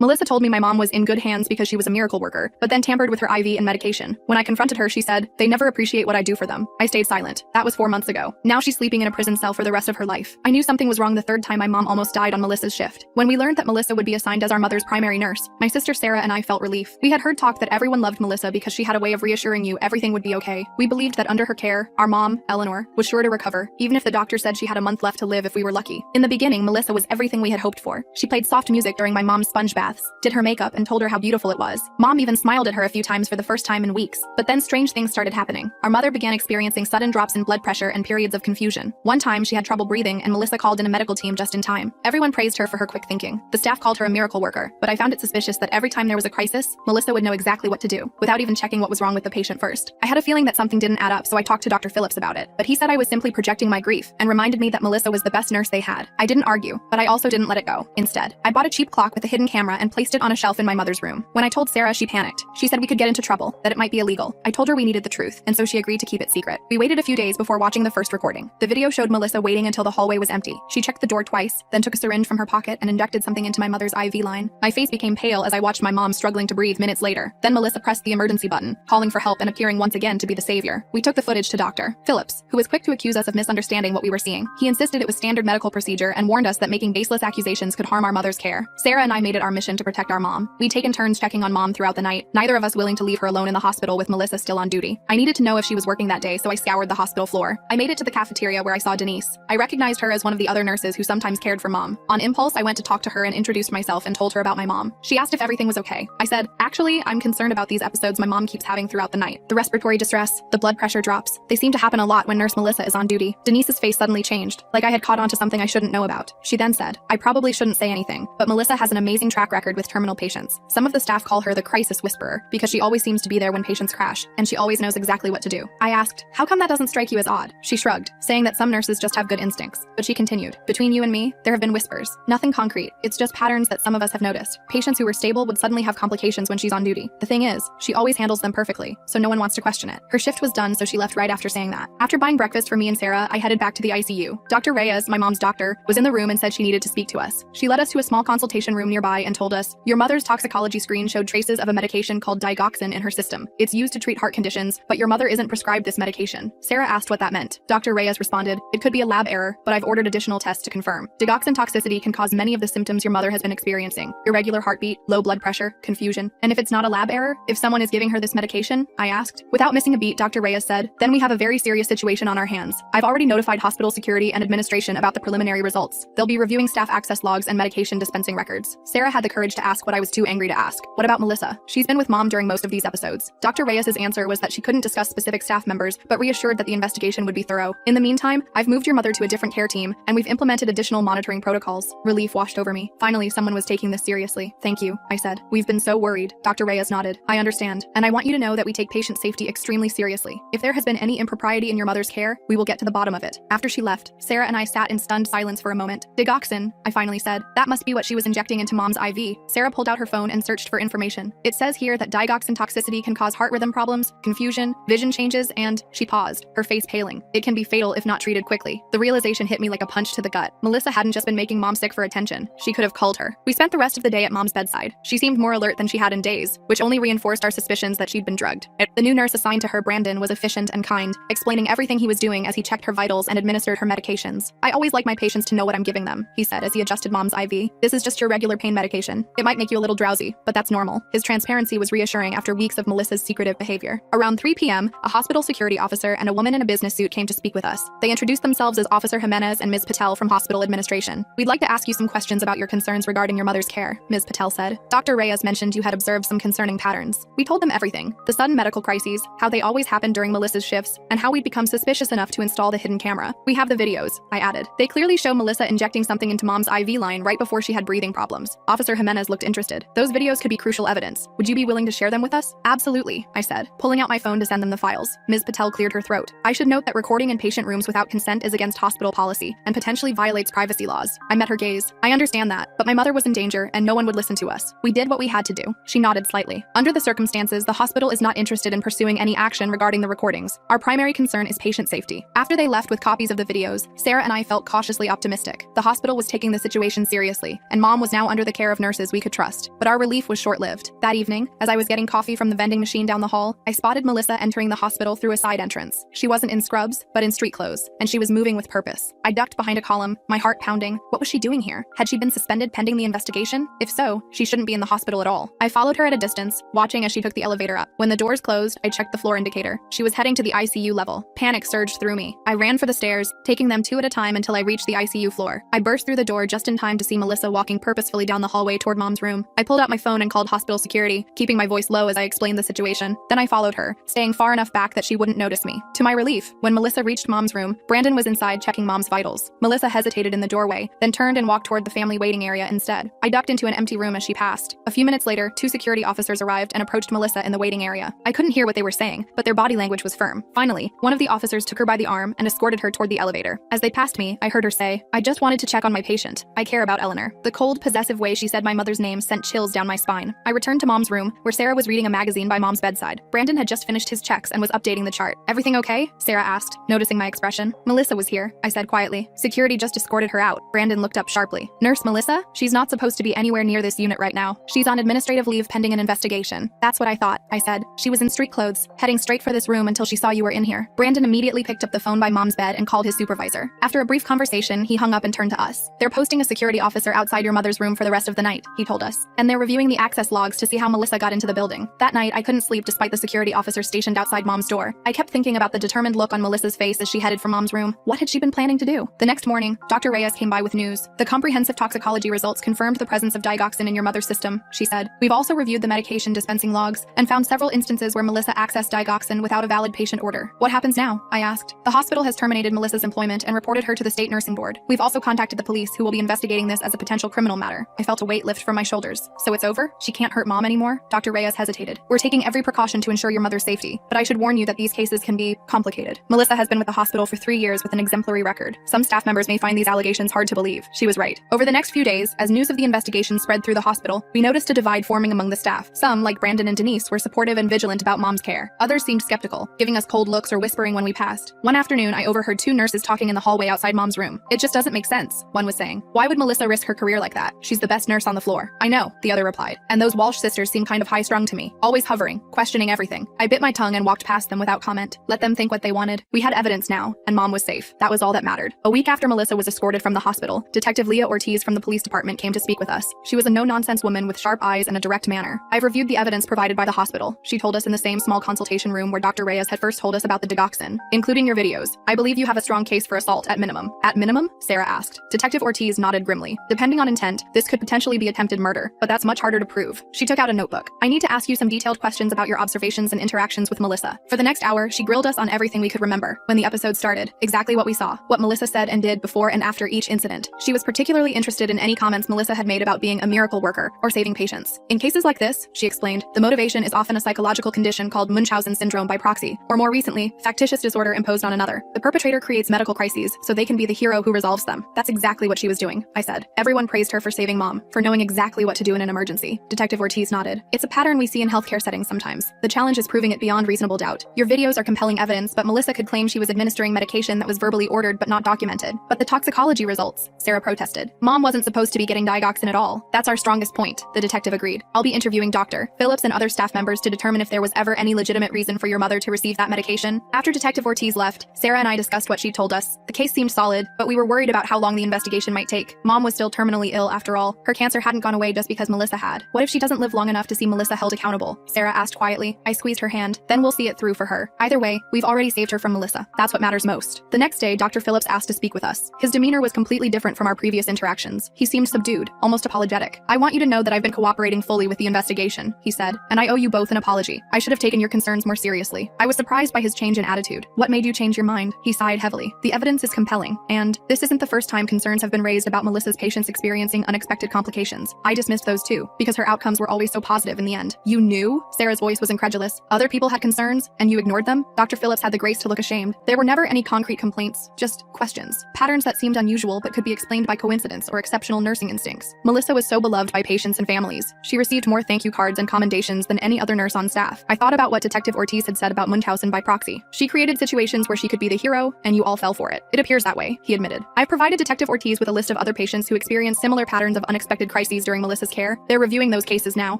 Melissa told me my mom was in good hands because she was a miracle worker, but then tampered with her IV and medication. When I confronted her, she said, "They never appreciate what I do for them." I stayed silent. That was 4 months ago. Now she's sleeping in a prison cell for the rest of her life. I knew something was wrong the third time my mom almost died on Melissa's shift. When we learned that Melissa would be assigned as our mother's primary nurse, my sister Sarah and I felt relief. We had heard talk that everyone loved Melissa because she had a way of reassuring you everything would be okay. We believed that under her care, our mom, Eleanor, was sure to recover, even if the doctor said she had a month left to live if we were lucky. In the beginning, Melissa was everything we had hoped for. She played soft music during my mom's sponge baths, did her makeup, and told her how beautiful it was. Mom even smiled at her a few times for the first time in weeks. But then strange things started happening. Our mother began experiencing sudden drops in blood pressure and periods of confusion. One time, she had trouble breathing, and Melissa called in a medical team just in time. Everyone praised her for her quick thinking. The staff called her a miracle worker, but I found it suspicious that every time there was a crisis, Melissa would know exactly what to do, without even checking what was wrong with the patient first. I had a feeling that something didn't add up, so I talked to Dr. Phillips about it, but he said I was simply projecting my grief and reminded me that Melissa was the best nurse they had. I didn't argue, but I also didn't let it go. Instead, I bought a cheap clock with a hidden camera and placed it on a shelf in my mother's room. When I told Sarah, she panicked. She said we could get into trouble, that it might be illegal. I told her we needed the truth, and so she agreed to keep it secret. We waited a few days before watching the first recording. The video showed Melissa waiting until the hallway was empty. She checked the door twice, then took a syringe from her pocket and injected something into my mother's IV line. My face became pale as I watched my mom struggling to breathe minutes later. Then Melissa pressed the emergency button, calling for help and appearing once again to be the savior. We took the footage to Dr. Phillips, who was quick to accuse us of misunderstanding what we were seeing. He insisted it was standard medical procedure and warned us that making baseless accusations could harm our mother's care. Sarah and I made it our mission to protect our mom. We'd taken turns checking on mom throughout the night, neither of us willing to leave her alone in the hospital with Melissa still on duty. I needed to know if she was working that day, so I scoured the hospital floor. I made it to the cafeteria where I saw Denise. I recognized her as one of the other nurses who sometimes cared for mom. On impulse, I went to talk to her and introduced myself and told her about my mom. She asked if everything was okay. I said, "Actually, I'm concerned about these episodes my mom keeps having throughout the night. The respiratory distress, the blood pressure drops. They seem to happen a lot when Nurse Melissa is on duty." Denise's face suddenly changed, like I had caught on to something I shouldn't know about. She then said, "I probably shouldn't say anything, but Melissa has an amazing track record with terminal patients. Some of the staff call her the crisis whisperer because she always seems to be there when patients crash, and she always knows exactly what to do." I asked, "How come that doesn't strike you as odd?" She shrugged, saying that some nurses just have good instincts. But she continued, "Between you and me, there have been whispers. Nothing concrete. It's just patterns that some of us have noticed. Patients who were stable would suddenly have complications when she's on duty. The thing is, she always handles them perfectly, so no one wants to question it." Her shift was done, so she left right after saying that. After buying breakfast for me and Sarah, I headed back to the ICU. Dr. Reyes, my mom's doctor, was in the room and said she needed to speak to us. She led us to a small consultation room nearby and told us, "Your mother's toxicology screen showed traces of a medication called digoxin in her system. It's used to treat heart conditions, but your mother isn't prescribed this medication." Sarah asked what that meant. Dr. Reyes responded, "It could be a lab error, but I've ordered additional tests to confirm. Digoxin toxicity can cause many of the symptoms your mother has been experiencing: irregular heartbeat, low blood pressure, confusion. And if it's not a lab error, if someone is giving her this medication?" I asked. Without missing a beat, Dr. Reyes said, "Then we have a very serious situation on our hands. I've already notified hospital security and administration about the preliminary results. They'll be reviewing staff access logs and medication dispensing records." Sarah had the courage to ask what I was too angry to ask. "What about Melissa? She's been with mom during most of these episodes." Dr. Reyes's answer was that she couldn't discuss specific staff members, but reassured that the investigation would be thorough. "In the meantime, I've moved your mother to a different care team, and we've implemented additional monitoring protocols." Relief washed over me. Finally, someone was taking this seriously. "Thank you," I said. "We've been so worried." Dr. Reyes nodded. "I understand, and I want you to know that we take patient safety extremely seriously. If there has been any impropriety in your mother's care, we will get to the bottom of it." After she left, Sarah and I sat in stunned silence for a moment. "Digoxin," I finally said. "That must be what she was injecting into mom's IV." Sarah pulled out her phone and searched for information. "It says here that digoxin toxicity can cause heart rhythm problems, confusion, vision changes, and..." She paused, her face paling. "It can be fatal if not treated quickly." The realization hit me like a punch to the gut. Melissa hadn't just been making mom sick for attention. She could have culled her. We spent the rest of the day at mom's bedside. She seemed more alert than she had in days, which only reinforced our suspicions that she'd been drugged. The new nurse assigned to her, Brandon, was efficient and kind, explaining everything he was doing as he checked her vitals and administered her medications. "I always like my patients to know what I'm giving them," he said as he adjusted mom's IV. "This is just your regular pain medication. It might make you a little drowsy, but that's normal." His transparency was reassuring after weeks of Melissa's secretive behavior. Around 3 p.m., a hospital security officer and a woman in a business suit came to speak with us. They introduced themselves as Officer Jimenez and Ms. Patel from hospital administration. "We'd like to ask you some questions about your concerns regarding your mother's care," Ms. Patel said. "Dr. Reyes mentioned you had observed some concerning patterns." We told them everything: the sudden medical crises, how they always happened during Melissa's shifts, and how we'd become suspicious enough to install the hidden camera. "We have the videos," I added. "They clearly show Melissa injecting something into mom's IV line right before she had breathing problems." Officer Jimenez looked interested. "Those videos could be crucial evidence. Would you be willing to share them with us?" "Absolutely," I said, pulling out my phone to send them the files. Ms. Patel cleared her throat. "I should note that recording in patient rooms without consent is against hospital policy and potentially violates privacy laws." I met her gaze. "I understand that, but my mother was in danger and no one would listen to us. We did what we had to do." She nodded slightly. "Under the circumstances, the hospital is not interested in pursuing any action regarding the recordings. Our primary concern is patient safety." After they left with copies of the videos, Sarah and I felt cautiously optimistic. The hospital was taking the situation seriously, and mom was now under the care of nurse nurses we could trust, but our relief was short-lived. That evening, as I was getting coffee from the vending machine down the hall, I spotted Melissa entering the hospital through a side entrance. She wasn't in scrubs, but in street clothes, and she was moving with purpose. I ducked behind a column, my heart pounding. What was she doing here? Had she been suspended pending the investigation? If so, she shouldn't be in the hospital at all. I followed her at a distance, watching as she took the elevator up. When the doors closed, I checked the floor indicator. She was heading to the ICU level. Panic surged through me. I ran for the stairs, taking them two at a time until I reached the ICU floor. I burst through the door just in time to see Melissa walking purposefully down the hallway toward Mom's room. I pulled out my phone and called hospital security, keeping my voice low as I explained the situation. Then I followed her, staying far enough back that she wouldn't notice me. To my relief, when Melissa reached Mom's room, Brandon was inside checking Mom's vitals. Melissa hesitated in the doorway, then turned and walked toward the family waiting area instead. I ducked into an empty room as she passed. A few minutes later, two security officers arrived and approached Melissa in the waiting area. I couldn't hear what they were saying, but their body language was firm. Finally, one of the officers took her by the arm and escorted her toward the elevator. As they passed me, I heard her say, "I just wanted to check on my patient. I care about Eleanor." The cold, possessive way she said my mother's name sent chills down my spine. I returned to Mom's room, where Sarah was reading a magazine by Mom's bedside. Brandon had just finished his checks and was updating the chart. "Everything okay?" Sarah asked, noticing my expression. "Melissa was here," I said quietly. "Security just escorted her out." Brandon looked up sharply. "Nurse Melissa? She's not supposed to be anywhere near this unit right now. She's on administrative leave pending an investigation." "That's what I thought," I said. "She was in street clothes, heading straight for this room until she saw you were in here." Brandon immediately picked up the phone by Mom's bed and called his supervisor. After a brief conversation, he hung up and turned to us. "They're posting a security officer outside your mother's room for the rest of the night," he told us. "And they're reviewing the access logs to see how Melissa got into the building." That night, I couldn't sleep despite the security officer stationed outside Mom's door. I kept thinking about the determined look on Melissa's face as she headed for Mom's room. What had she been planning to do? The next morning, Dr. Reyes came by with news. "The comprehensive toxicology results confirmed the presence of digoxin in your mother's system," she said. "We've also reviewed the medication dispensing logs and found several instances where Melissa accessed digoxin without a valid patient order." "What happens now?" I asked. "The hospital has terminated Melissa's employment and reported her to the state nursing board. We've also contacted the police, who will be investigating this as a potential criminal matter." I felt a weight lift from my shoulders. "So it's over? She can't hurt Mom anymore?" Dr. Reyes hesitated. "We're taking every precaution to ensure your mother's safety, but I should warn you that these cases can be complicated. Melissa has been with the hospital for 3 years with an exemplary record. Some staff members may find these allegations hard to believe." She was right. Over the next few days, as news of the investigation spread through the hospital, we noticed a divide forming among the staff. Some, like Brandon and Denise, were supportive and vigilant about Mom's care. Others seemed skeptical, giving us cold looks or whispering when we passed. One afternoon, I overheard two nurses talking in the hallway outside Mom's room. "It just doesn't make sense," one was saying. "Why would Melissa risk her career like that? She's the best nurse on the floor." "I know," the other replied. "And those Walsh sisters seem kind of high-strung to me, always hovering, questioning everything." I bit my tongue and walked past them without comment. Let them think what they wanted. We had evidence now, and Mom was safe. That was all that mattered. A week after Melissa was escorted from the hospital, Detective Leah Ortiz from the police department came to speak with us. She was a no-nonsense woman with sharp eyes and a direct manner. "I've reviewed the evidence provided by the hospital," she told us in the same small consultation room where Dr. Reyes had first told us about the digoxin, "including your videos. I believe you have a strong case for assault at minimum." "At minimum?" Sarah asked. Detective Ortiz nodded grimly. "Depending on intent, this could potentially be attempted murder, but that's much harder to prove." She took out a notebook. "I need to ask you some detailed questions about your observations and interactions with Melissa." For the next hour, she grilled us on everything we could remember. When the episode started, exactly what we saw, what Melissa said and did before and after each incident. She was particularly interested in any comments Melissa had made about being a miracle worker or saving patients. "In cases like this," she explained, "the motivation is often a psychological condition called Munchausen syndrome by proxy, or more recently, factitious disorder imposed on another. The perpetrator creates medical crises so they can be the hero who resolves them." "That's exactly what she was doing," I said. Everyone praised her for saving Mom, for knowing exactly what to do in an emergency. Detective Ortiz nodded. "It's a pattern we see in healthcare settings sometimes. The challenge is proving it beyond reasonable doubt. Your videos are compelling evidence, but Melissa could claim she was administering medication that was verbally ordered but not documented." "But the toxicology results," Sarah protested. "Mom wasn't supposed to be getting digoxin at all." "That's our strongest point," the detective agreed. "I'll be interviewing Dr. Phillips and other staff members to determine if there was ever any legitimate reason for your mother to receive that medication." After Detective Ortiz left, Sarah and I discussed what she'd told us. The case seemed solid, but we were worried about how long the investigation might take. Mom was still terminally ill after all. Her cancer hadn't gone away just because Melissa had. "What if she doesn't live long enough to see Melissa held accountable?" Sarah asked quietly. I squeezed her hand. "Then we'll see it through for her. Either way, we've already saved her from Melissa. That's what matters most." The next day, Dr. Phillips asked to speak with us. His demeanor was completely different from our previous interactions. He seemed subdued, almost apologetic. "I want you to know that I've been cooperating fully with the investigation," he said, "and I owe you both an apology. I should have taken your concerns more seriously." I was surprised by his change in attitude. "What made you change your mind?" He sighed heavily. "The evidence is compelling, and this isn't the first time concerns have been raised about Melissa's patients experiencing unexpected complications. I dismissed those too, because her outcomes were always so positive in the end." "You knew?" Sarah's voice was incredulous. "Other people had concerns, and you ignored them?" Dr. Phillips had the grace to look ashamed. "There were never any concrete complaints, just questions. Patterns that seemed unusual but could be explained by coincidence or exceptional nursing instincts. Melissa was so beloved by patients and families. She received more thank you cards and commendations than any other nurse on staff." I thought about what Detective Ortiz had said about Munchausen by proxy. "She created situations where she could be the hero, and you all fell for it." "It appears that way," he admitted. "I've provided Detective Ortiz with a list of other patients who experienced similar patterns of unexpected crises crises during Melissa's care. They're reviewing those cases now.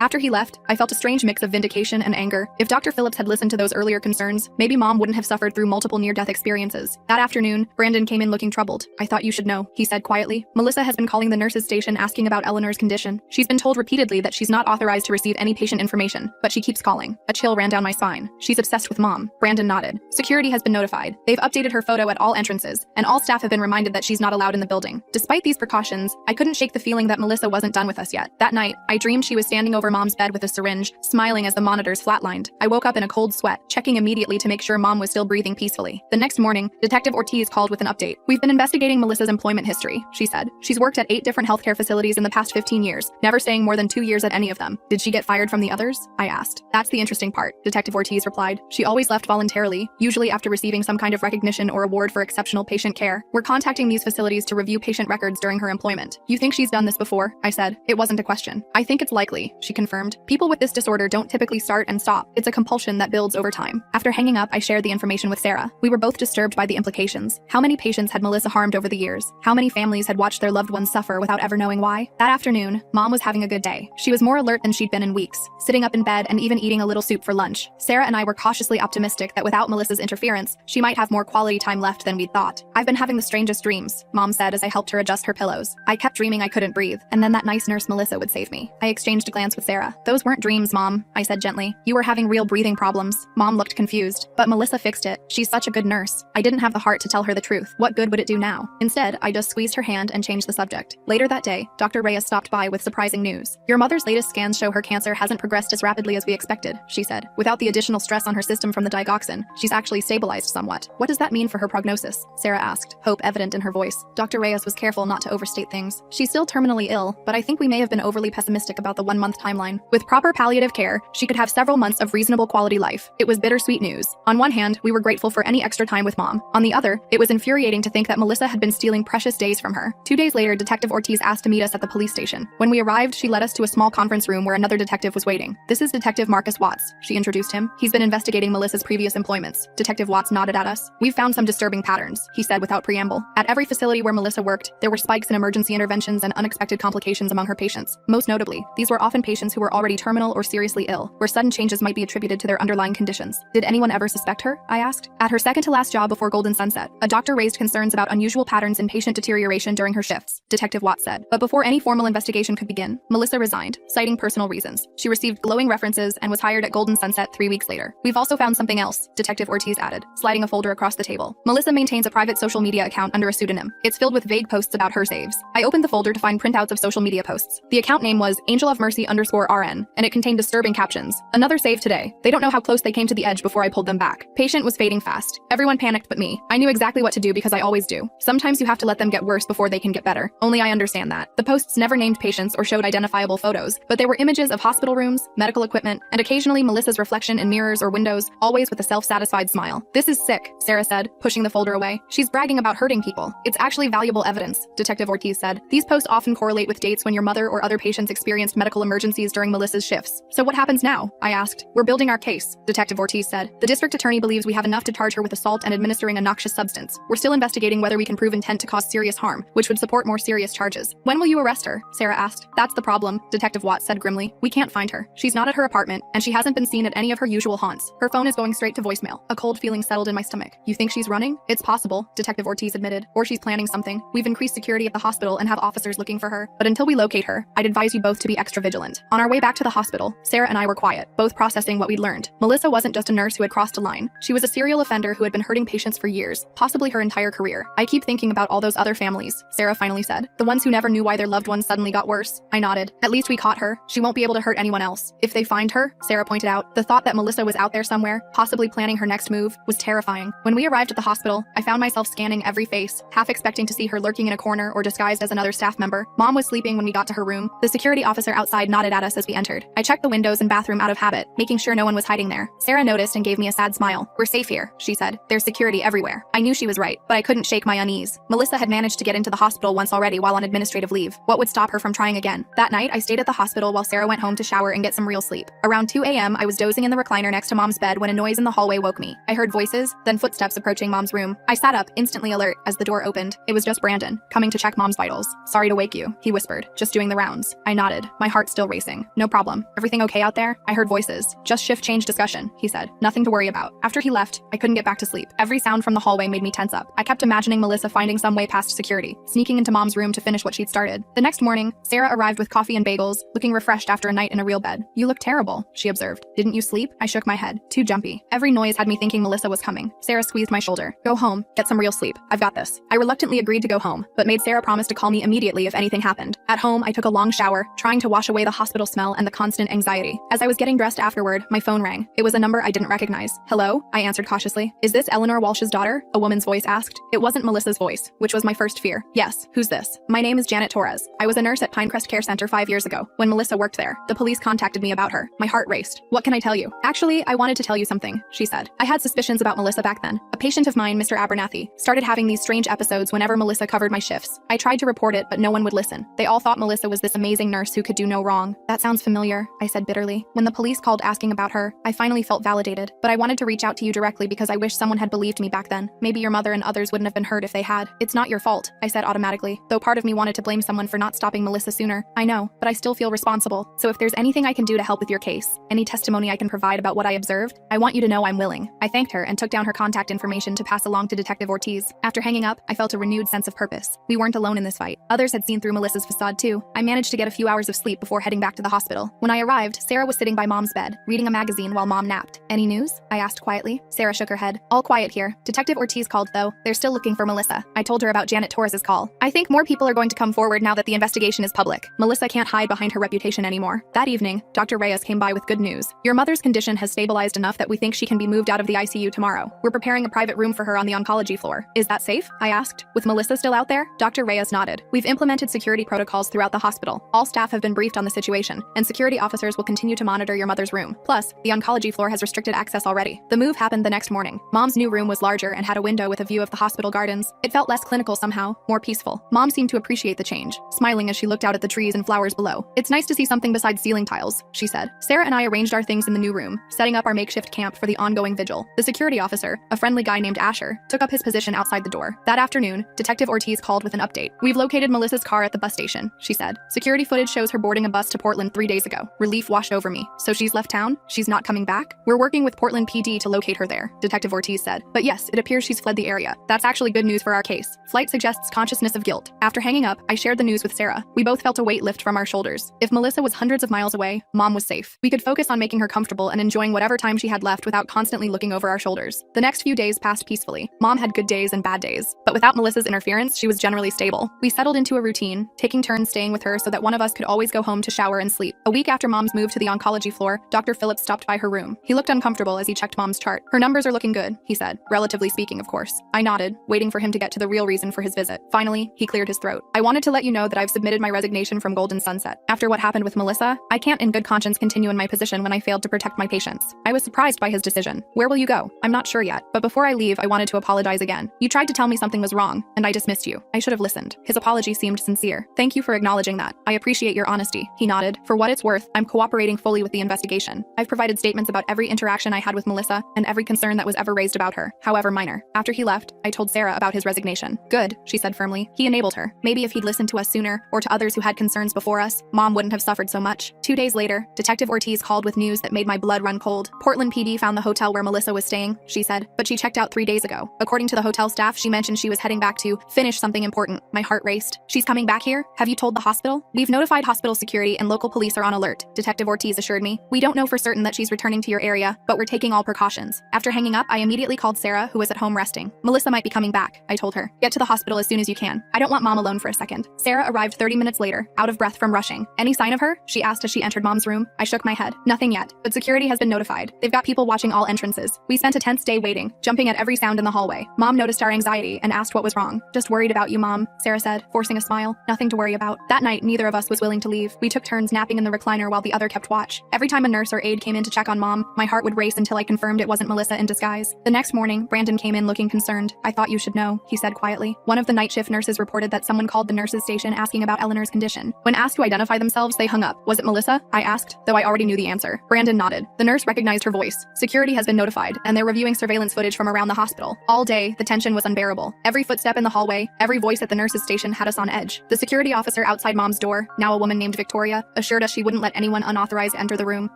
After he left, I felt a strange mix of vindication and anger. If Dr. Phillips had listened to those earlier concerns, maybe Mom wouldn't have suffered through multiple near-death experiences. That afternoon, Brandon came in looking troubled. "I thought you should know," he said quietly. "Melissa has been calling the nurse's station asking about Eleanor's condition. She's been told repeatedly that she's not authorized to receive any patient information, but she keeps calling." A chill ran down my spine. "She's obsessed with Mom." Brandon nodded. "Security has been notified. They've updated her photo at all entrances, and all staff have been reminded that she's not allowed in the building." Despite these precautions, I couldn't shake the feeling that Melissa wasn't done with us yet. That night, I dreamed she was standing over Mom's bed with a syringe, smiling as the monitors flatlined. I woke up in a cold sweat, checking immediately to make sure Mom was still breathing peacefully. The next morning, Detective Ortiz called with an update. "We've been investigating Melissa's employment history," she said. "She's worked at 8 different healthcare facilities in the past 15 years, never staying more than 2 years at any of them." "Did she get fired from the others?" I asked. "That's the interesting part," Detective Ortiz replied. "She always left voluntarily, usually after receiving some kind of recognition or award for exceptional patient care. We're contacting these facilities to review patient records during her employment." "You think she's done this before?" I said. It wasn't a question. "I think it's likely," she confirmed. "People with this disorder don't typically start and stop. It's a compulsion that builds over time." After hanging up, I shared the information with Sarah. We were both disturbed by the implications. How many patients had Melissa harmed over the years? How many families had watched their loved ones suffer without ever knowing why? That afternoon, Mom was having a good day. She was more alert than she'd been in weeks, sitting up in bed and even eating a little soup for lunch. Sarah and I were cautiously optimistic that without Melissa's interference, she might have more quality time left than we'd thought. "I've been having the strangest dreams," Mom said as I helped her adjust her pillows. "I kept dreaming I couldn't breathe, and then that nice nurse Melissa would save me." I exchanged a glance with Sarah. "Those weren't dreams, Mom," I said gently. "You were having real breathing problems." Mom looked confused. "But Melissa fixed it. She's such a good nurse." I didn't have the heart to tell her the truth. What good would it do now? Instead, I just squeezed her hand and changed the subject. Later that day, Dr. Reyes stopped by with surprising news. "Your mother's latest scans show her cancer hasn't progressed as rapidly as we expected," she said. "Without the additional stress on her system from the digoxin, she's actually stabilized somewhat." "What does that mean for her prognosis?" Sarah asked, hope evident in her voice. Dr. Reyes was careful not to overstate things. "She's still terminally ill, but I think we may have been overly pessimistic about the 1-month timeline. With proper palliative care, she could have several months of reasonable quality life." It was bittersweet news. On one hand, we were grateful for any extra time with Mom. On the other, it was infuriating to think that Melissa had been stealing precious days from her. 2 days later, Detective Ortiz asked to meet us at the police station. When we arrived, she led us to a small conference room where another detective was waiting. "This is Detective Marcus Watts," she introduced him. "He's been investigating Melissa's previous employments." Detective Watts nodded at us. "We've found some disturbing patterns," he said without preamble. "At every facility where Melissa worked, there were spikes in emergency interventions and unexpected complications among her patients. Most notably, these were often patients who were already terminal or seriously ill, where sudden changes might be attributed to their underlying conditions." "Did anyone ever suspect her?" I asked. "At her second-to-last job before Golden Sunset, a doctor raised concerns about unusual patterns in patient deterioration during her shifts," Detective Watts said. "But before any formal investigation could begin, Melissa resigned, citing personal reasons. She received glowing references and was hired at Golden Sunset 3 weeks later." "We've also found something else," Detective Ortiz added, sliding a folder across the table. "Melissa maintains a private social media account under a pseudonym. It's filled with vague posts about her saves." I opened the folder to find printouts of social media posts. The account name was angelofmercy_RN, and it contained disturbing captions. "Another save today. They don't know how close they came to the edge before I pulled them back." Patient was fading fast. Everyone panicked but me. I knew exactly what to do because I always do. Sometimes you have to let them get worse before they can get better. Only I understand that. The posts never named patients or showed identifiable photos, but they were images of hospital rooms, medical equipment, and occasionally Melissa's reflection in mirrors or windows, always with a self-satisfied smile. "This is sick," Sarah said, pushing the folder away. "She's bragging about hurting people. It's actually valuable evidence," Detective Ortiz said. "These posts often correlate with dates when your mother or other patients experienced medical emergencies during Melissa's shifts." "So what happens now?" I asked. "We're building our case," Detective Ortiz said. "The district attorney believes we have enough to charge her with assault and administering a noxious substance. We're still investigating whether we can prove intent to cause serious harm, which would support more serious charges." "When will you arrest her?" Sarah asked. "That's the problem," Detective Watts said grimly. "We can't find her. She's not at her apartment, and she hasn't been seen at any of her usual haunts. Her phone is going straight to voicemail." A cold feeling settled in my stomach. "You think she's running?" "It's possible," Detective Ortiz admitted. "Or she's planning something. We've increased security at the hospital and have officers looking for her. But until we locate her, I'd advise you both to be extra vigilant." On our way back to the hospital, Sarah and I were quiet, both processing what we'd learned. Melissa wasn't just a nurse who had crossed a line. She was a serial offender who had been hurting patients for years, possibly her entire career. "I keep thinking about all those other families," Sarah finally said. "The ones who never knew why their loved ones suddenly got worse." I nodded. "At least we caught her. She won't be able to hurt anyone else." "If they find her," Sarah pointed out, the thought that Melissa was out there somewhere, possibly planning her next move, was terrifying. When we arrived at the hospital, I found myself scanning every face, half expecting to see her lurking in a corner or disguised as another staff member. Mom was sleeping when we got to her room. The security officer outside nodded at us as we entered. I checked the windows and bathroom out of habit, making sure no one was hiding there. Sarah noticed and gave me a sad smile. "We're safe here," she said. "There's security everywhere." I knew she was right, but I couldn't shake my unease. Melissa had managed to get into the hospital once already while on administrative leave. What would stop her from trying again? That night, I stayed at the hospital while Sarah went home to shower and get some real sleep. Around 2 a.m., I was dozing in the recliner next to Mom's bed when a noise in the hallway woke me. I heard voices, then footsteps approaching Mom's room. I sat up, instantly alert, as the door opened. It was just Brandon, coming to check Mom's vitals. "Sorry to wake you," he whispered. whispered. Just doing the rounds. I nodded, my heart still racing. No problem. Everything okay out there? I heard voices. Just shift change discussion, he said. Nothing to worry about. After he left, I couldn't get back to sleep. Every sound from the hallway made me tense up. I kept imagining Melissa finding some way past security, sneaking into Mom's room to finish what she'd started. The next morning, Sarah arrived with coffee and bagels, looking refreshed after a night in a real bed. You look terrible, she observed. Didn't you sleep? I shook my head. Too jumpy. Every noise had me thinking Melissa was coming. Sarah squeezed my shoulder. Go home. Get some real sleep. I've got this. I reluctantly agreed to go home, but made Sarah promise to call me immediately if anything happened. At home, I took a long shower, trying to wash away the hospital smell and the constant anxiety. As I was getting dressed afterward, my phone rang. It was a number I didn't recognize. Hello? I answered cautiously. Is this Eleanor Walsh's daughter? A woman's voice asked. It wasn't Melissa's voice, which was my first fear. Yes. Who's this? My name is Janet Torres. I was a nurse at Pinecrest Care Center 5 years ago, when Melissa worked there. The police contacted me about her. My heart raced. What can I tell you? Actually, I wanted to tell you something, she said. I had suspicions about Melissa back then. A patient of mine, Mr. Abernathy, started having these strange episodes whenever Melissa covered my shifts. I tried to report it, but no one would listen. They all thought Melissa was this amazing nurse who could do no wrong. That sounds familiar, I said bitterly. When the police called asking about her, I finally felt validated, but I wanted to reach out to you directly because I wish someone had believed me back then. Maybe your mother and others wouldn't have been hurt if they had. It's not your fault, I said automatically, though part of me wanted to blame someone for not stopping Melissa sooner. I know, but I still feel responsible. So if there's anything I can do to help with your case, any testimony I can provide about what I observed, I want you to know I'm willing. I thanked her and took down her contact information to pass along to Detective Ortiz. After hanging up, I felt a renewed sense of purpose. We weren't alone in this fight. Others had seen through Melissa's facade too. I managed to get a few hours of sleep before heading back to the hospital. When I arrived, Sarah was sitting by Mom's bed, reading a magazine while Mom napped. Any news? I asked quietly. Sarah shook her head. All quiet here. Detective Ortiz called though. They're still looking for Melissa. I told her about Janet Torres's call. I think more people are going to come forward now that the investigation is public. Melissa can't hide behind her reputation anymore. That evening, Dr. Reyes came by with good news. Your mother's condition has stabilized enough that we think she can be moved out of the ICU tomorrow. We're preparing a private room for her on the oncology floor. Is that safe? I asked. With Melissa still out there? Dr. Reyes nodded. We've implemented security protocols throughout the hospital. All staff have been briefed on the situation, and security officers will continue to monitor your mother's room. Plus, the oncology floor has restricted access already. The move happened the next morning. Mom's new room was larger and had a window with a view of the hospital gardens. It felt less clinical somehow, more peaceful. Mom seemed to appreciate the change, smiling as she looked out at the trees and flowers below. It's nice to see something besides ceiling tiles, she said. Sarah and I arranged our things in the new room, setting up our makeshift camp for the ongoing vigil. The security officer, a friendly guy named Asher, took up his position outside the door. That afternoon, Detective Ortiz called with an update. We've located Melissa's car at the bus station, she said. Security footage shows her boarding a bus to Portland 3 days ago. Relief washed over me. So she's left town? She's not coming back? We're working with Portland PD to locate her there, Detective Ortiz said. But yes, it appears she's fled the area. That's actually good news for our case. Flight suggests consciousness of guilt. After hanging up, I shared the news with Sarah. We both felt a weight lift from our shoulders. If Melissa was hundreds of miles away, Mom was safe. We could focus on making her comfortable and enjoying whatever time she had left without constantly looking over our shoulders. The next few days passed peacefully. Mom had good days and bad days, but without Melissa's interference, she was generally stable. We settled into a routine, taking turns staying with her so that one of us could always go home to shower and sleep. A week after Mom's move to the oncology floor, Dr. Phillips stopped by her room. He looked uncomfortable as he checked Mom's chart. Her numbers are looking good, he said, relatively speaking, of course. I nodded, waiting for him to get to the real reason for his visit. Finally, he cleared his throat. I wanted to let you know that I've submitted my resignation from Golden Sunset. After what happened with Melissa, I can't in good conscience continue in my position when I failed to protect my patients. I was surprised by his decision. Where will you go? I'm not sure yet, but before I leave, I wanted to apologize again. You tried to tell me something was wrong, and I dismissed you. I should have listened. His apology seemed sincere. Thank you for acknowledging that. I appreciate your honesty. He nodded. For what it's worth, I'm cooperating fully with the investigation. I've provided statements about every interaction I had with Melissa and every concern that was ever raised about her, however minor. After he left, I told Sarah about his resignation. Good, she said firmly. He enabled her. Maybe if he'd listened to us sooner, or to others who had concerns before us, Mom wouldn't have suffered so much. 2 days later, Detective Ortiz called with news that made my blood run cold. Portland PD found the hotel where Melissa was staying, she said, but she checked out 3 days ago. According to the hotel staff, she mentioned she was heading back to finish something important. My heart raced. She's coming back here? Have you told the hospital? We've notified hospital security and local police are on alert, Detective Ortiz assured me. We don't know for certain that she's returning to your area, but we're taking all precautions. After hanging up, I immediately called Sarah, who was at home resting. Melissa might be coming back, I told her. Get to the hospital as soon as you can. I don't want Mom alone for a second. Sarah arrived 30 minutes later, out of breath from rushing. Any sign of her? She asked as she entered Mom's room. I shook my head. Nothing yet, but security has been notified. They've got people watching all entrances. We spent a tense day waiting, jumping at every sound in the hallway. Mom noticed our anxiety and asked what was wrong. Just worried about you, Mom, Sarah said, forcing a smile. Nothing to worry about. That night, neither of us was willing to leave. We took turns napping in the recliner while the other kept watch. Every time a nurse or aide came in to check on Mom, my heart would race until I confirmed it wasn't Melissa in disguise. The next morning, Brandon came in looking concerned. I thought you should know, he said quietly. One of the night shift nurses reported that someone called the nurses' station asking about Eleanor's condition. When asked to identify themselves, they hung up. Was it Melissa? I asked, though I already knew the answer. Brandon nodded. The nurse recognized her voice. Security has been notified, and they're reviewing surveillance footage from around the hospital. All day, the tension was unbearable. Every footstep in the hallway, every voice at the nurses' station had us on edge. The security officer officer outside Mom's door, now a woman named Victoria, assured us she wouldn't let anyone unauthorized enter the room.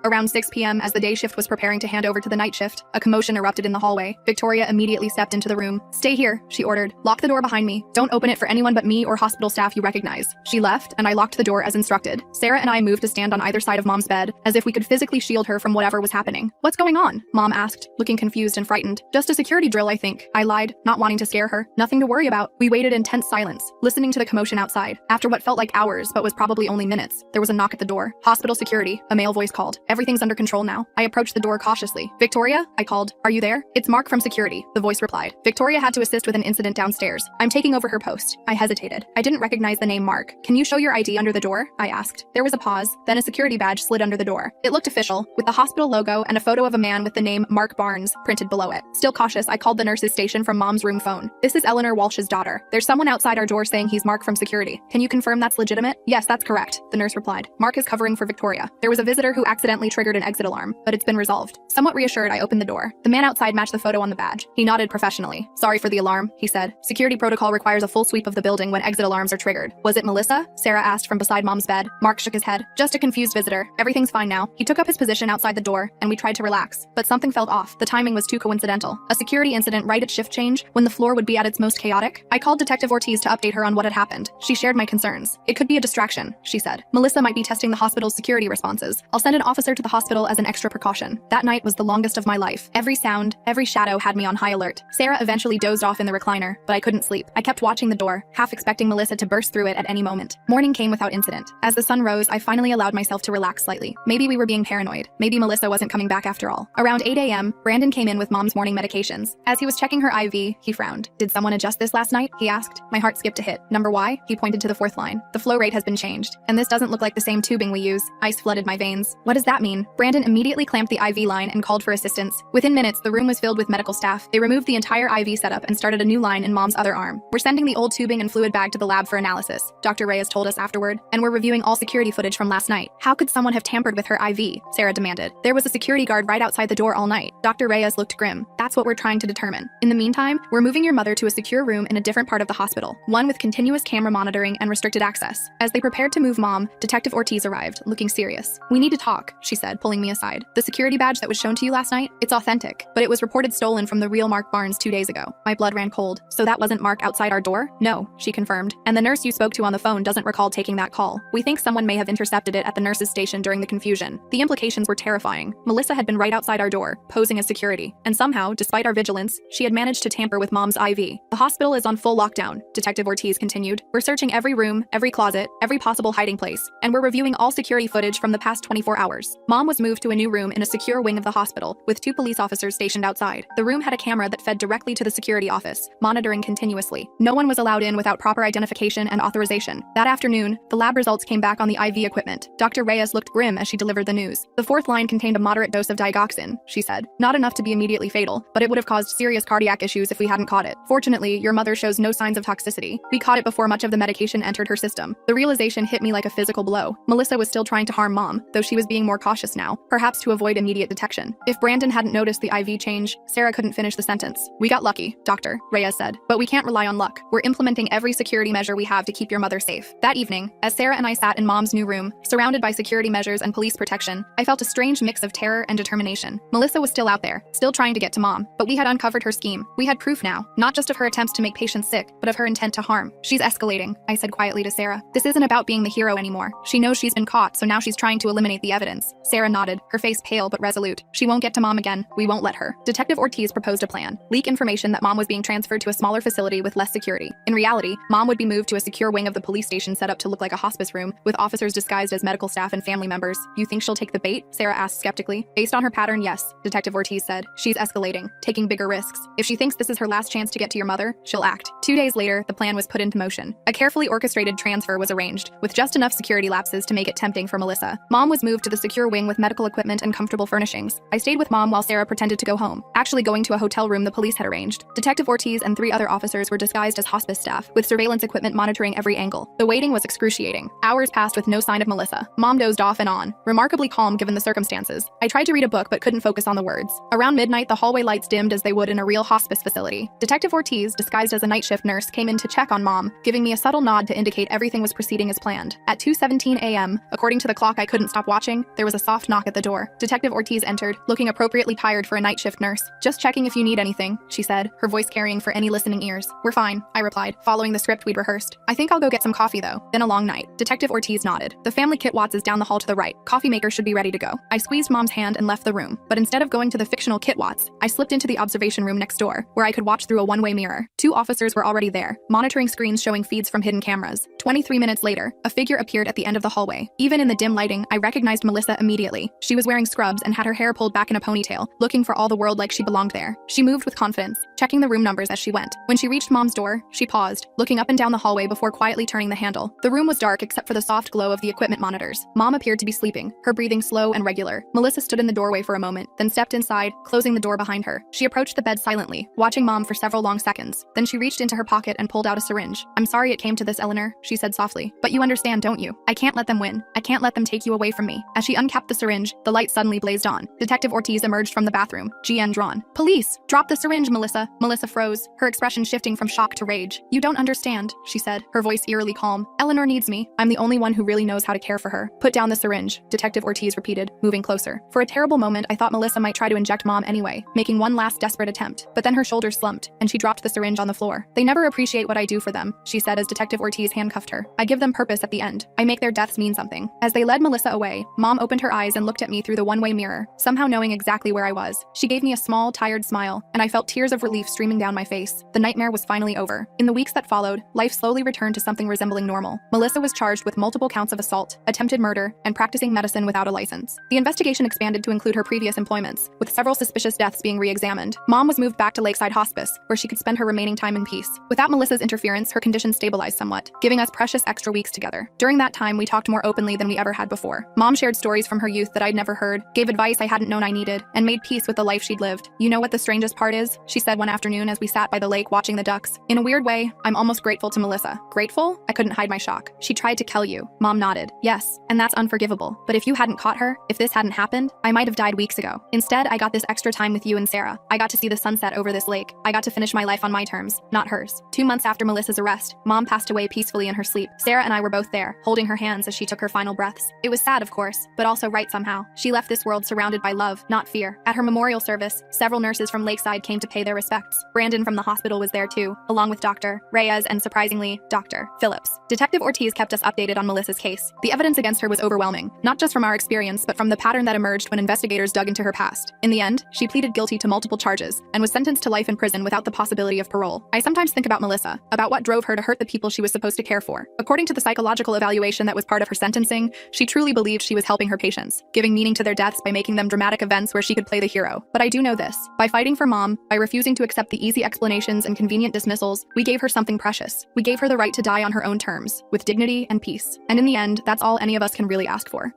Around 6 p.m., as the day shift was preparing to hand over to the night shift, a commotion erupted in the hallway. Victoria immediately stepped into the room. "Stay here," she ordered. "Lock the door behind me. Don't open it for anyone but me or hospital staff you recognize." She left, and I locked the door as instructed. Sarah and I moved to stand on either side of Mom's bed, as if we could physically shield her from whatever was happening. "What's going on?" Mom asked, looking confused and frightened. "Just a security drill, I think," I lied, not wanting to scare her. "Nothing to worry about." We waited in tense silence, listening to the commotion outside. After what felt like hours, but was probably only minutes, there was a knock at the door. "Hospital security," a male voice called. "Everything's under control now." I approached the door cautiously. "Victoria?" I called. "Are you there?" "It's Mark from security," the voice replied. Victoria had to assist with an incident downstairs. "I'm taking over her post." I hesitated. I didn't recognize the name Mark. "Can you show your ID under the door?" I asked. There was a pause, then a security badge slid under the door. It looked official, with the hospital logo and a photo of a man with the name Mark Barnes printed below it. Still cautious, I called the nurse's station from Mom's room phone. "This is Eleanor Walsh's daughter. There's someone outside our door saying he's Mark from security. Can you confirm that's legitimate?" "Yes, that's correct," the nurse replied. "Mark is covering for Victoria. There was a visitor who accidentally triggered an exit alarm, but it's been resolved." Somewhat reassured, I opened the door. The man outside matched the photo on the badge. He nodded professionally. "Sorry for the alarm," he said. "Security protocol requires a full sweep of the building when exit alarms are triggered." "Was it Melissa?" Sarah asked from beside Mom's bed. Mark shook his head. "Just a confused visitor. Everything's fine now." He took up his position outside the door, and we tried to relax. But something felt off. The timing was too coincidental. A security incident right at shift change, when the floor would be at its most chaotic. I called Detective Ortiz to update her on what had happened. She shared my concerns. "It could be a distraction," she said. "Melissa might be testing the hospital's security responses. I'll send an officer to the hospital as an extra precaution." That night was the longest of my life. Every sound, every shadow had me on high alert. Sarah eventually dozed off in the recliner, but I couldn't sleep. I kept watching the door, half expecting Melissa to burst through it at any moment. Morning came without incident. As the sun rose, I finally allowed myself to relax slightly. Maybe we were being paranoid. Maybe Melissa wasn't coming back after all. Around 8 a.m., Brandon came in with Mom's morning medications. As he was checking her IV, he frowned. "Did someone adjust this last night?" he asked. My heart skipped a hit. "Number Y?" He pointed to the fourth line. "The flow rate has been changed, and this doesn't look like the same tubing we use." Ice flooded my veins. "What does that mean?" Brandon immediately clamped the IV line and called for assistance. Within minutes, the room was filled with medical staff. They removed the entire IV setup and started a new line in Mom's other arm. "We're sending the old tubing and fluid bag to the lab for analysis," Dr. Reyes told us afterward, "and we're reviewing all security footage from last night." "How could someone have tampered with her IV?" Sarah demanded. "There was a security guard right outside the door all night." Dr. Reyes looked grim. "That's what we're trying to determine. In the meantime, we're moving your mother to a secure room in a different part of the hospital, one with continuous camera monitoring and restricted access." As they prepared to move Mom, Detective Ortiz arrived, looking serious. "We need to talk," she said, pulling me aside. "The security badge that was shown to you last night? It's authentic, but it was reported stolen from the real Mark Barnes 2 days ago." My blood ran cold. "So that wasn't Mark outside our door?" "No," she confirmed. "And the nurse you spoke to on the phone doesn't recall taking that call. We think someone may have intercepted it at the nurse's station during the confusion." The implications were terrifying. Melissa had been right outside our door, posing as security, and somehow, despite our vigilance, she had managed to tamper with Mom's IV. "The hospital is on full lockdown," Detective Ortiz continued. "We're searching every room, every closet, every possible hiding place, and we're reviewing all security footage from the past 24 hours. Mom was moved to a new room in a secure wing of the hospital, with 2 police officers stationed outside. The room had a camera that fed directly to the security office, monitoring continuously. No one was allowed in without proper identification and authorization." That afternoon, the lab results came back on the IV equipment. Dr. Reyes looked grim as she delivered the news. "The fourth line contained a moderate dose of digoxin," she said. "Not enough to be immediately fatal, but it would have caused serious cardiac issues if we hadn't caught it. Fortunately, your mother shows no signs of toxicity. We caught it before much of the medication entered her system." The realization hit me like a physical blow. Melissa was still trying to harm Mom, though she was being more cautious now, perhaps to avoid immediate detection. If Brandon hadn't noticed the IV change, Sarah couldn't finish the sentence. "We got lucky, Doctor," Reyes said. "But we can't rely on luck. We're implementing every security measure we have to keep your mother safe." That evening, as Sarah and I sat in Mom's new room, surrounded by security measures and police protection, I felt a strange mix of terror and determination. Melissa was still out there, still trying to get to Mom, but we had uncovered her scheme. We had proof now, not just of her attempts to make patients sick, but of her intent to harm. "She's escalating," I said quietly to Sarah. "This isn't about being the hero anymore. She knows she's been caught, so now she's trying to eliminate the evidence." Sarah nodded, her face pale but resolute. "She won't get to Mom again. We won't let her." Detective Ortiz proposed a plan. Leak information that Mom was being transferred to a smaller facility with less security. In reality, Mom would be moved to a secure wing of the police station set up to look like a hospice room, with officers disguised as medical staff and family members. "You think she'll take the bait?" Sarah asked skeptically. "Based on her pattern, yes," Detective Ortiz said. "She's escalating, taking bigger risks. If she thinks this is her last chance to get to your mother, she'll act." 2 days later, the plan was put into motion. A carefully orchestrated transfer was arranged, with just enough security lapses to make it tempting for Melissa. Mom was moved to the secure wing with medical equipment and comfortable furnishings. I stayed with Mom while Sarah pretended to go home, actually going to a hotel room the police had arranged. Detective Ortiz and 3 other officers were disguised as hospice staff, with surveillance equipment monitoring every angle. The waiting was excruciating. Hours passed with no sign of Melissa. Mom dozed off and on, remarkably calm given the circumstances. I tried to read a book but couldn't focus on the words. Around midnight, the hallway lights dimmed as they would in a real hospice facility. Detective Ortiz, disguised as a night shift nurse, came in to check on Mom, giving me a subtle nod to indicate indicate everything was proceeding as planned. At 2:17 a.m., according to the clock I couldn't stop watching, there was a soft knock at the door. Detective Ortiz entered, looking appropriately tired for a night shift nurse. "Just checking if you need anything," she said, her voice carrying for any listening ears. "We're fine," I replied, following the script we'd rehearsed. "I think I'll go get some coffee though. Been a long night." Detective Ortiz nodded. "The family kit Watts is down the hall to the right. Coffee maker should be ready to go." I squeezed Mom's hand and left the room, but instead of going to the fictional Kit Watts, I slipped into the observation room next door, where I could watch through a one-way mirror. 2 officers were already there, monitoring screens showing feeds from hidden cameras. 23 minutes later, a figure appeared at the end of the hallway. Even in the dim lighting, I recognized Melissa immediately. She was wearing scrubs and had her hair pulled back in a ponytail, looking for all the world like she belonged there. She moved with confidence, checking the room numbers as she went. When she reached Mom's door, she paused, looking up and down the hallway before quietly turning the handle. The room was dark except for the soft glow of the equipment monitors. Mom appeared to be sleeping, her breathing slow and regular. Melissa stood in the doorway for a moment, then stepped inside, closing the door behind her. She approached the bed silently, watching Mom for several long seconds. Then she reached into her pocket and pulled out a syringe. "I'm sorry it came to this, Eleanor," she said softly. "But you understand, don't you? I can't let them win. I can't let them take you away from me." As she uncapped the syringe, the light suddenly blazed on. Detective Ortiz emerged from the bathroom, GN drawn. "Police! Drop the syringe, Melissa!" Melissa froze, her expression shifting from shock to rage. "You don't understand," she said, her voice eerily calm. "Eleanor needs me. I'm the only one who really knows how to care for her." "Put down the syringe," Detective Ortiz repeated, moving closer. For a terrible moment, I thought Melissa might try to inject Mom anyway, making one last desperate attempt. But then her shoulders slumped, and she dropped the syringe on the floor. "They never appreciate what I do for them," she said as Detective Ortiz handcuffed her. "I give them purpose at the end. I make their deaths mean something." As they led Melissa away, Mom opened her eyes and looked at me through the one-way mirror, somehow knowing exactly where I was. She gave me a small, tired smile, and I felt tears of relief streaming down my face. The nightmare was finally over. In the weeks that followed, life slowly returned to something resembling normal. Melissa was charged with multiple counts of assault, attempted murder, and practicing medicine without a license. The investigation expanded to include her previous employments, with several suspicious deaths being re-examined. Mom was moved back to Lakeside Hospice, where she could spend her remaining time in peace. Without Melissa's interference, her condition stabilized somewhat, giving us precious extra weeks together. During that time, we talked more openly than we ever had before. Mom shared stories from her youth that I'd never heard, gave advice I hadn't known I needed, and made peace with the life she'd lived. "You know what the strangest part is?" she said one afternoon as we sat by the lake watching the ducks. "In a weird way, I'm almost grateful to Melissa." "Grateful?" I couldn't hide my shock. "She tried to kill you." Mom nodded. "Yes, and that's unforgivable. But if you hadn't caught her, if this hadn't happened, I might have died weeks ago. Instead, I got this extra time with you and Sarah. I got to see the sunset over this lake. I got to finish my life on my terms, not hers." 2 months after Melissa's arrest, Mom passed away peacefully in her sleep. Sarah and I were both there, holding her hands as she took her final breaths. It was sad, of course, but also right somehow. She left this world surrounded by love, not fear. At her memorial service, several nurses from Lakeside came to pay their respects. Brandon from the hospital was there too, along with Dr. Reyes and, surprisingly, Dr. Phillips. Detective Ortiz kept us updated on Melissa's case. The evidence against her was overwhelming, not just from our experience, but from the pattern that emerged when investigators dug into her past. In the end, she pleaded guilty to multiple charges and was sentenced to life in prison without the possibility of parole. I sometimes think about Melissa, about what drove her to hurt the people she was supposed to care for. According to the psychological evaluation that was part of her sentencing, she truly believed she was helping her patients, giving meaning to their deaths by making them dramatic events where she could play the hero. But I do know this: by fighting for Mom, by refusing to accept the easy explanations and convenient dismissals, we gave her something precious. We gave her the right to die on her own terms, with dignity and peace. And in the end, that's all any of us can really ask for.